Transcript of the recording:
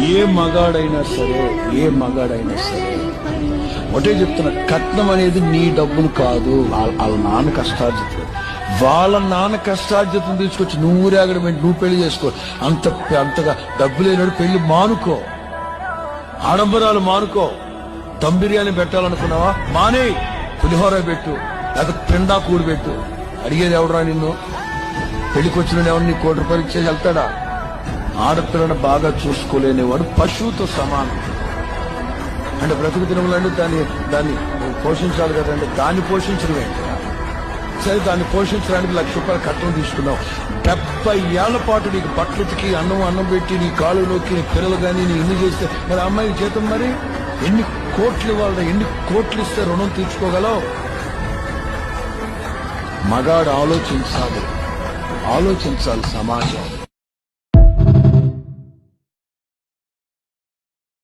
ఏ మగాడైనా సరే ఒకటే చెప్తున్నా, కట్నం అనేది నీ డబ్బులు కాదు, వాళ్ళ నాన్న కష్టార్జితం. వాళ్ళ నాన్న కష్టార్జితం తీసుకొచ్చి నువ్వు ఊరేగడం ఏంటి? నువ్వు పెళ్లి చేసుకో. అంతగా డబ్బు లేనాడు పెళ్లి మానుకో, ఆడంబరాలు మానుకో. దమ్ బిర్యానీ పెట్టాలనుకున్నావా? మానే, పులిహోర పెట్టు, లేకపోతే పిండా కూడి పెట్టు. అడిగేది ఎవడరా నిన్ను? పెళ్లికి వచ్చిన ఎవరు నీ ₹1,00,00,000 ఇచ్చేసి వెళ్తాడా? ఆడపిల్లను బాగా చూసుకోలేనివాడు పశువుతో సమానం. అంటే బ్రతుకు తినములంటే దాన్ని పోషించాలి కదండి. దాన్ని పోషించడం ఏంటి? సరే, దాన్ని పోషించడానికి ₹1,00,000 కట్నం తీసుకున్నావు. 70 ఏళ్ల పాటు నీకు బట్టలకి అన్నం పెట్టి నీ కాలు నొక్కి నీ పిల్లలు కానీ నీ ఇల్లు చేస్తే మరి అమ్మాయికి జీతం మరి ఎన్ని కోట్లు ఇవ్వాలి? ఎన్ని కోట్లు ఇస్తే రుణం తీర్చుకోగలవు? మగాడు ఆలోచించాలి సమాజం.